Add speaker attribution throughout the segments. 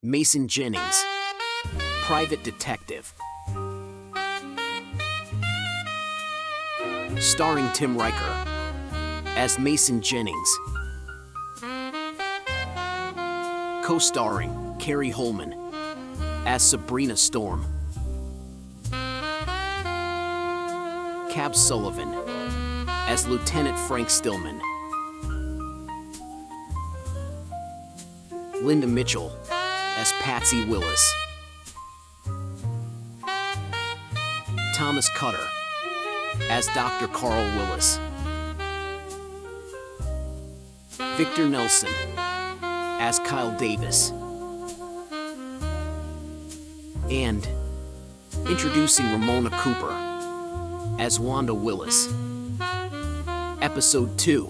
Speaker 1: Mason Jennings, Private Detective. Starring Tim Riker as Mason Jennings. Co-starring Carrie Holman as Sabrina Storm. Cab Sullivan as Lieutenant Frank Stillman. Linda Mitchell as Patsy Willis. Thomas Cutter as Dr. Carl Willis. Victor Nelson as Kyle Davis. And introducing Ramona Cooper as Wanda Willis. Episode 2,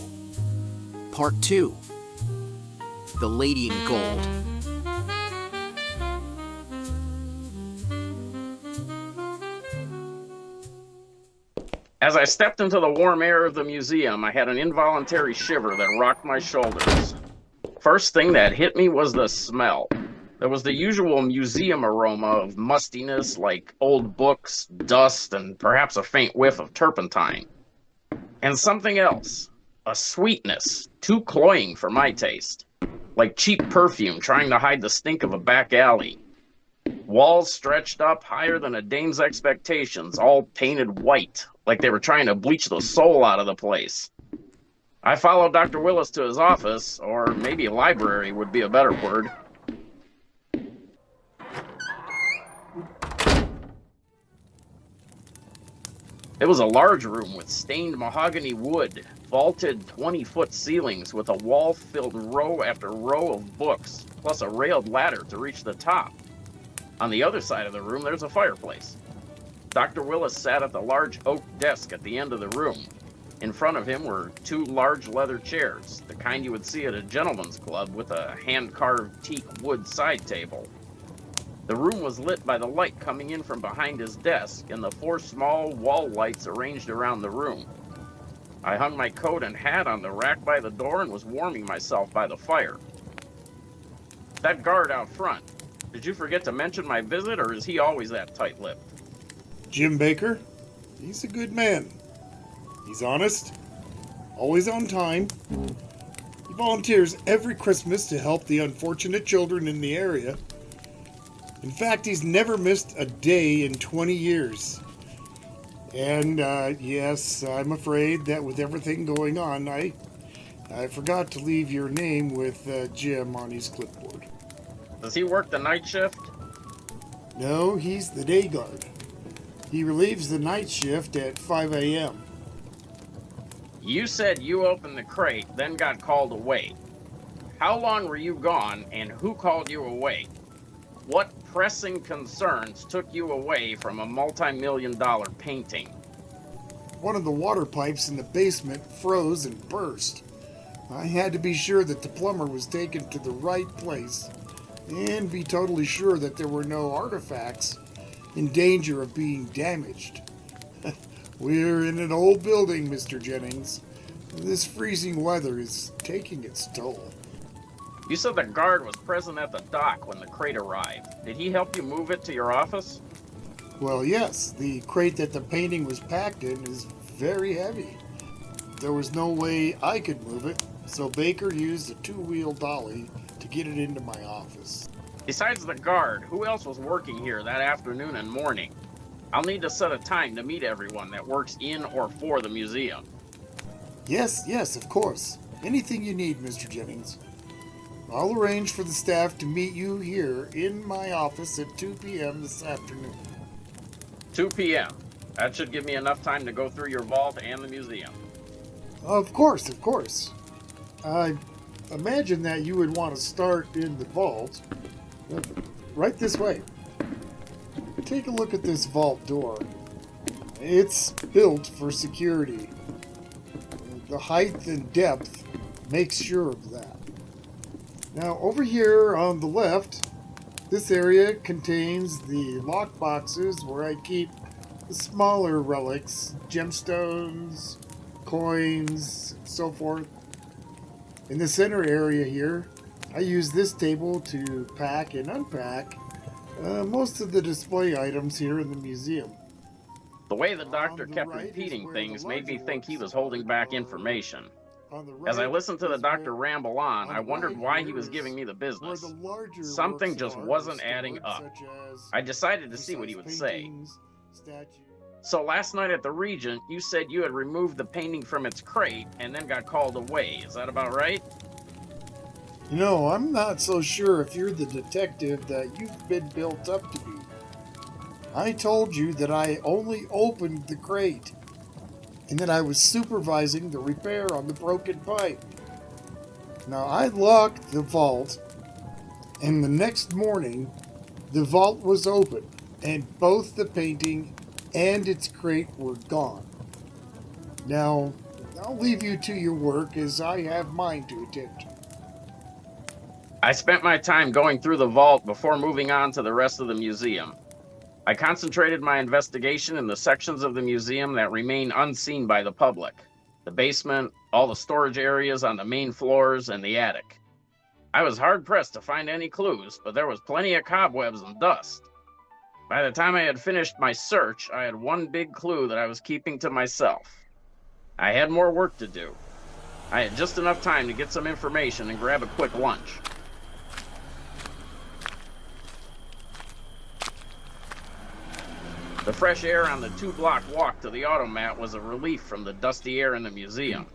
Speaker 1: Part 2, The Lady in Gold.
Speaker 2: As I stepped into the warm air of the museum, I had an involuntary shiver that rocked my shoulders. First thing that hit me was the smell. There was the usual museum aroma of mustiness, like old books, dust, and perhaps a faint whiff of turpentine. And something else, a sweetness, too cloying for my taste, like cheap perfume trying to hide the stink of a back alley. Walls stretched up higher than a dame's expectations, all painted white, like they were trying to bleach the soul out of the place. I followed Dr. Willis to his office, or maybe library would be a better word. It was a large room with stained mahogany wood, vaulted 20-foot ceilings with a wall-filled row after row of books, plus a railed ladder to reach the top. On the other side of the room, there's a fireplace. Dr. Willis sat at the large oak desk at the end of the room. In front of him were two large leather chairs, the kind you would see at a gentleman's club with a hand-carved teak wood side table. The room was lit by the light coming in from behind his desk and the 4 small wall lights arranged around the room. I hung my coat and hat on the rack by the door and was warming myself by the fire. That guard out front, did you forget to mention my visit, or is he always that tight-lipped?
Speaker 3: Jim Baker, he's a good man. He's honest, always on time. He volunteers every Christmas to help the unfortunate children in the area. In fact, he's never missed a day in 20 years. And yes, I'm afraid that with everything going on, I forgot to leave your name with Jim on his clipboard.
Speaker 2: Does he work the night shift?
Speaker 3: No, he's the day guard. He relieves the night shift at 5 a.m.
Speaker 2: You said you opened the crate, then got called away. How long were you gone, and who called you away? What pressing concerns took you away from a multi-million-dollar painting?
Speaker 3: One of the water pipes in the basement froze and burst. I had to be sure that the plumber was taken to the right place and be totally sure that there were no artifacts in danger of being damaged. We're in an old building, Mr. Jennings. This freezing weather is taking its toll.
Speaker 2: You said the guard was present at the dock when the crate arrived. Did he help you move it to your office?
Speaker 3: Well, yes, the crate that the painting was packed in is very heavy. There was no way I could move it, so Baker used a 2-wheel dolly to get it into my office.
Speaker 2: Besides the guard, who else was working here that afternoon and morning? I'll need to set a time to meet everyone that works in or for the museum.
Speaker 3: Yes, of course. Anything you need, Mr. Jennings. I'll arrange for the staff to meet you here in my office at 2 p.m. this afternoon.
Speaker 2: 2 p.m. That should give me enough time to go through your vault and the museum.
Speaker 3: Of course. I imagine that you would want to start in the vault. Right this way. Take a look at this vault door. It's built for security. The height and depth makes sure of that. Now, over here on the left, this area contains the lock boxes where I keep the smaller relics, gemstones, coins, so forth. In the center area here, I use this table to pack and unpack most of the display items here in the museum.
Speaker 2: The way the doctor
Speaker 3: On the
Speaker 2: kept
Speaker 3: right is
Speaker 2: repeating
Speaker 3: where
Speaker 2: things
Speaker 3: the
Speaker 2: made me
Speaker 3: larger
Speaker 2: think he
Speaker 3: works
Speaker 2: was holding back
Speaker 3: are.
Speaker 2: information.
Speaker 3: On the
Speaker 2: As I
Speaker 3: right
Speaker 2: listened to the
Speaker 3: is
Speaker 2: doctor
Speaker 3: where,
Speaker 2: ramble on,
Speaker 3: on
Speaker 2: I
Speaker 3: the
Speaker 2: wondered
Speaker 3: right
Speaker 2: why he
Speaker 3: here
Speaker 2: was giving
Speaker 3: is
Speaker 2: me the
Speaker 3: where the
Speaker 2: business.
Speaker 3: larger
Speaker 2: Something
Speaker 3: works
Speaker 2: just
Speaker 3: of art
Speaker 2: wasn't
Speaker 3: are
Speaker 2: adding
Speaker 3: stored,
Speaker 2: up.
Speaker 3: such as
Speaker 2: I decided to see what he would
Speaker 3: precise
Speaker 2: say.
Speaker 3: paintings, statues.
Speaker 2: So last night at the Regent, you said you had removed the painting from its crate and then got called away. Is that about right?
Speaker 3: You know, I'm not so sure if you're the detective that you've been built up to be. I told you that I only opened the crate and that I was supervising the repair on the broken pipe. Now, I locked the vault, and the next morning, the vault was open, and both the painting and its crate were gone. Now, I'll leave you to your work as I have mine to attend to.
Speaker 2: I spent my time going through the vault before moving on to the rest of the museum. I concentrated my investigation in the sections of the museum that remain unseen by the public: the basement, all the storage areas on the main floors, and the attic. I was hard pressed to find any clues, but there was plenty of cobwebs and dust. By the time I had finished my search, I had one big clue that I was keeping to myself. I had more work to do. I had just enough time to get some information and grab a quick lunch. The fresh air on the 2-block walk to the automat was a relief from the dusty air in the museum.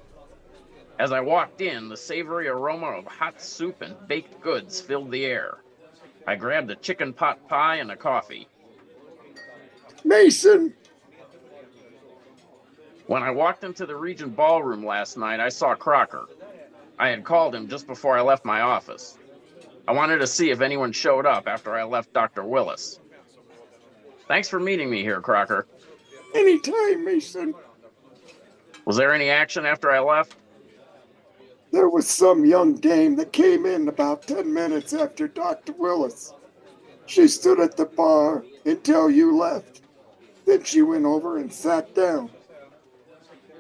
Speaker 2: As I walked in, the savory aroma of hot soup and baked goods filled the air. I grabbed a chicken pot pie and a coffee.
Speaker 3: Mason!
Speaker 2: When I walked into the Regent Ballroom last night, I saw Crocker. I had called him just before I left my office. I wanted to see if anyone showed up after I left Dr. Willis. Thanks for meeting me here, Crocker.
Speaker 3: Anytime, Mason.
Speaker 2: Was there any action after I left?
Speaker 4: There was some young dame that came in about 10 minutes after Dr. Willis. She stood at the bar until you left. Then she went over and sat down.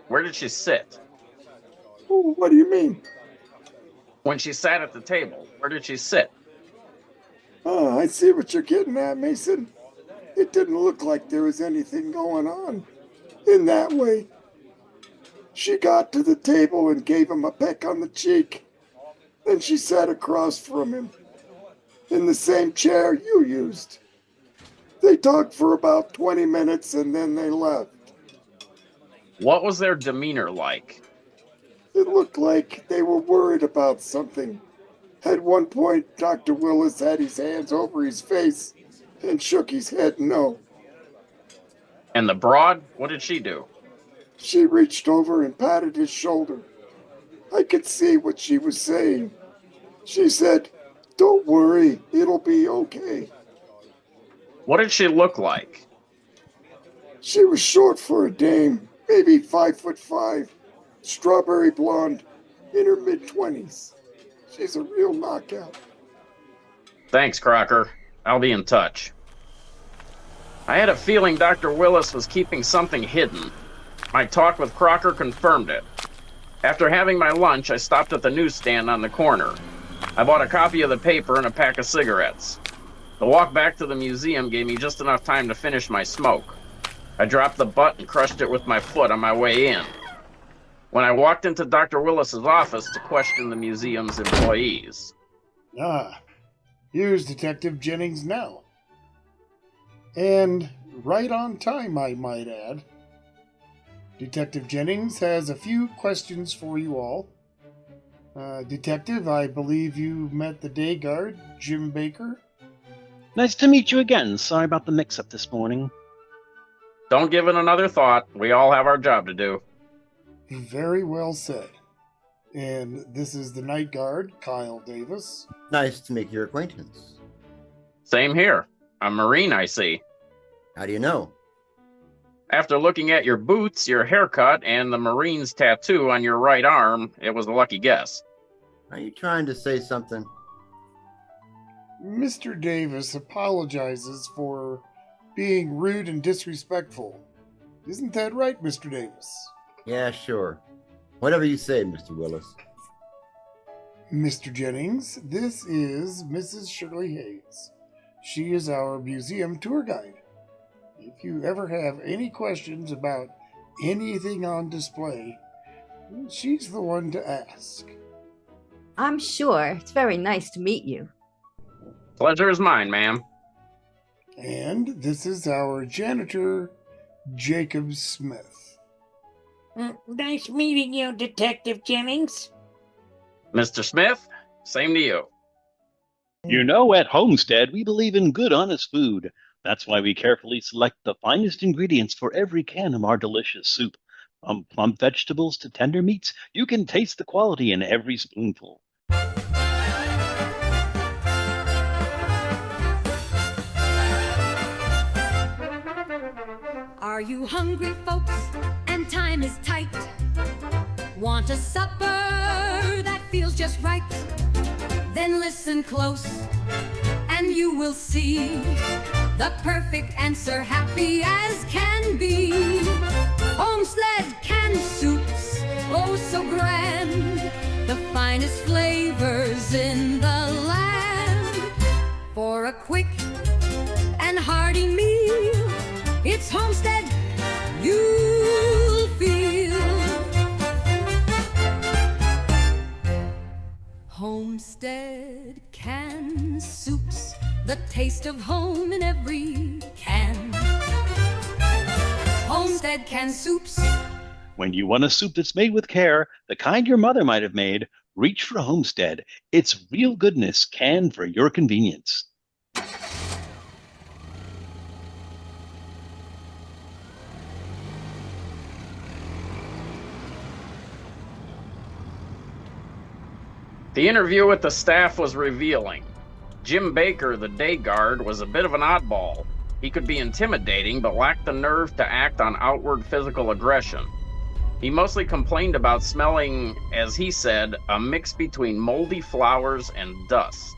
Speaker 2: Where did she sit?
Speaker 4: Oh, what do you mean?
Speaker 2: When she sat at the table, where did she sit?
Speaker 4: Oh, I see what you're getting at, Mason. It didn't look like there was anything going on in that way. She got to the table and gave him a peck on the cheek. Then she sat across from him in the same chair you used. They talked for about 20 minutes and then they left.
Speaker 2: What was their demeanor like?
Speaker 4: It looked like they were worried about something. At one point, Dr. Willis had his hands over his face and shook his head no.
Speaker 2: And the broad, what did she do?
Speaker 4: She reached over and patted his shoulder. I could see what she was saying. She said, "Don't worry, it'll be okay."
Speaker 2: What did she look like?
Speaker 4: She was short for a dame, maybe 5'5", strawberry blonde, in her mid-20s. She's a real knockout.
Speaker 2: Thanks, Crocker. I'll be in touch. I had a feeling Dr. Willis was keeping something hidden. My talk with Crocker confirmed it. After having my lunch, I stopped at the newsstand on the corner. I bought a copy of the paper and a pack of cigarettes. The walk back to the museum gave me just enough time to finish my smoke. I dropped the butt and crushed it with my foot on my way in. When I walked into Dr. Willis's office to question the museum's employees.
Speaker 3: Ah, here's Detective Jennings now. And right on time, I might add. Detective Jennings has a few questions for you all. Detective, I believe you met the day guard, Jim Baker.
Speaker 5: Nice to meet you again. Sorry about the mix-up this morning.
Speaker 2: Don't give it another thought. We all have our job to do.
Speaker 3: Very well said. And this is the night guard, Kyle Davis.
Speaker 6: Nice to make your acquaintance.
Speaker 2: Same here. A Marine, I see.
Speaker 6: How do you know?
Speaker 2: After looking at your boots, your haircut, and the Marine's tattoo on your right arm, it was a lucky guess.
Speaker 6: Are you trying to say something?
Speaker 3: Mr. Davis apologizes for being rude and disrespectful. Isn't that right, Mr. Davis?
Speaker 6: Yeah, sure. Whatever you say, Mr. Willis.
Speaker 3: Mr. Jennings, this is Mrs. Shirley Hayes. She is our museum tour guide. If you ever have any questions about anything on display, she's the one to ask.
Speaker 7: I'm sure. It's very nice to meet you.
Speaker 2: Pleasure is mine, ma'am.
Speaker 3: And this is our janitor, Jacob Smith.
Speaker 8: Nice meeting you, Detective Jennings.
Speaker 2: Mr. Smith, same to you.
Speaker 5: You know, at Homestead, we believe in good, honest food. That's why we carefully select the finest ingredients for every can of our delicious soup. From plump vegetables to tender meats, you can taste the quality in every spoonful.
Speaker 9: Are you hungry, folks, and time is tight? Want a supper that feels just right? Then listen close, and you will see the perfect answer, happy as can be. Homestead canned soups, oh so grand, the finest flavors in the land. For a quick and hearty meal, it's Homestead you'll feel. Homestead canned soups, the taste of home in every can. Homestead canned soups.
Speaker 5: When you want a soup that's made with care, the kind your mother might have made, reach for Homestead. It's real goodness canned for your convenience.
Speaker 2: The interview with the staff was revealing. Jim Baker, the day guard, was a bit of an oddball. He could be intimidating, but lacked the nerve to act on outward physical aggression. He mostly complained about smelling, as he said, a mix between moldy flowers and dust,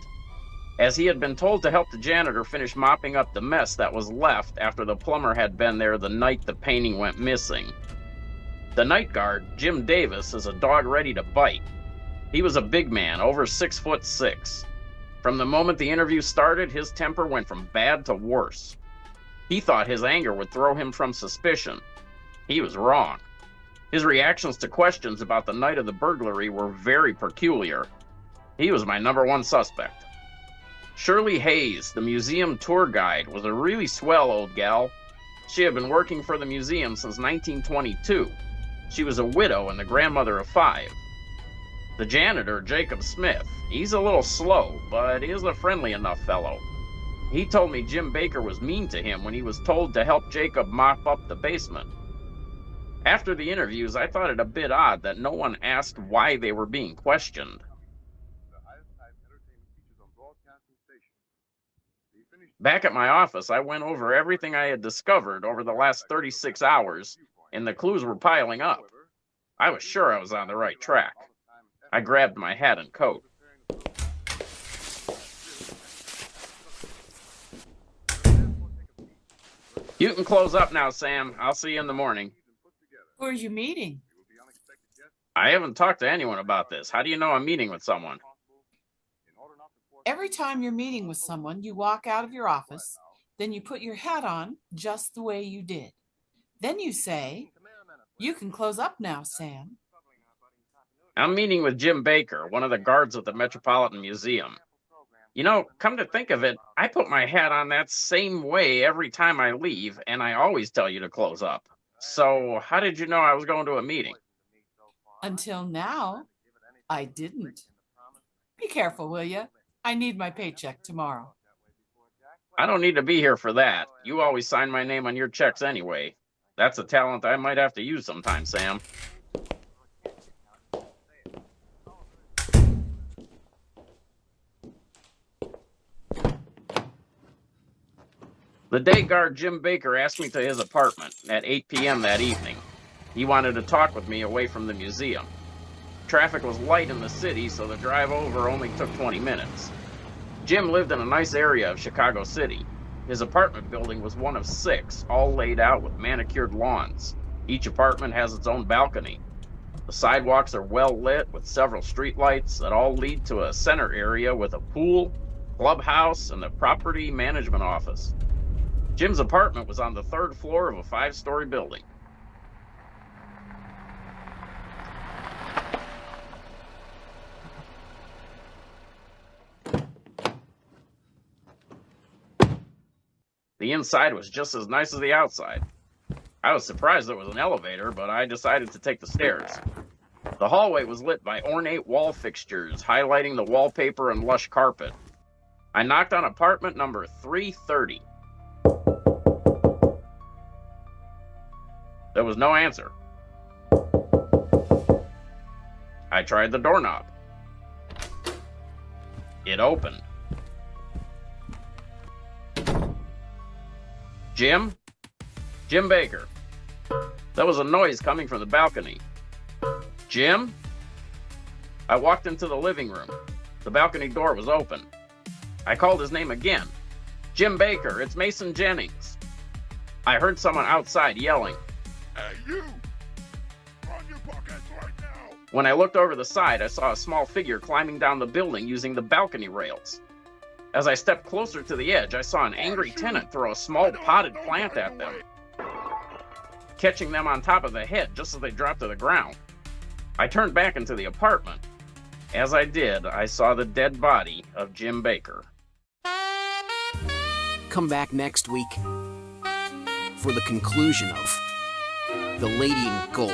Speaker 2: as he had been told to help the janitor finish mopping up the mess that was left after the plumber had been there the night the painting went missing. The night guard, Jim Davis, is a dog ready to bite. He was a big man, over 6'6". From the moment the interview started, his temper went from bad to worse. He thought his anger would throw him from suspicion. He was wrong. His reactions to questions about the night of the burglary were very peculiar. He was my number one suspect. Shirley Hayes, the museum tour guide, was a really swell old gal. She had been working for the museum since 1922. She was a widow and the grandmother of 5. The janitor, Jacob Smith, he's a little slow, but is a friendly enough fellow. He told me Jim Baker was mean to him when he was told to help Jacob mop up the basement. After the interviews, I thought it a bit odd that no one asked why they were being questioned. Back at my office, I went over everything I had discovered over the last 36 hours, and the clues were piling up. I was sure I was on the right track. I grabbed my hat and coat. You can close up now, Sam. I'll see you in the morning.
Speaker 8: Where's your meeting?
Speaker 2: I haven't talked to anyone about this. How do you know I'm meeting with someone?
Speaker 8: Every time you're meeting with someone, you walk out of your office, then you put your hat on just the way you did. Then you say, "You can close up now, Sam."
Speaker 2: I'm meeting with Jim Baker, one of the guards at the Metropolitan Museum. You know, come to think of it, I put my hat on that same way every time I leave, and I always tell you to close up. So how did you know I was going to a meeting?
Speaker 8: Until now, I didn't. Be careful, will you? I need my paycheck tomorrow.
Speaker 2: I don't need to be here for that. You always sign my name on your checks anyway. That's a talent I might have to use sometime, Sam. The day guard Jim Baker asked me to his apartment at 8 p.m. that evening. He wanted to talk with me away from the museum. Traffic was light in the city, so the drive over only took 20 minutes. Jim lived in a nice area of Chicago City. His apartment building was one of 6, all laid out with manicured lawns. Each apartment has its own balcony. The sidewalks are well lit with several streetlights that all lead to a center area with a pool, clubhouse, and the property management office. Jim's apartment was on the 3rd floor of a 5-story building. The inside was just as nice as the outside. I was surprised there was an elevator, but I decided to take the stairs. The hallway was lit by ornate wall fixtures, highlighting the wallpaper and lush carpet. I knocked on apartment number 330. There was no answer. I tried the doorknob. It opened. Jim? Jim Baker. There was a noise coming from the balcony. Jim? I walked into the living room. The balcony door was open. I called his name again. Jim Baker, it's Mason Jennings. I heard someone outside yelling.
Speaker 10: Hey, you! On your buckets right now!
Speaker 2: When I looked over the side, I saw a small figure climbing down the building using the balcony rails. As I stepped closer to the edge, I saw an angry tenant throw a small potted plant at them, catching them on top of the head just as they dropped to the ground. I turned back into the apartment. As I did, I saw the dead body of Jim Baker.
Speaker 1: Come back next week for the conclusion of The Lady in Gold.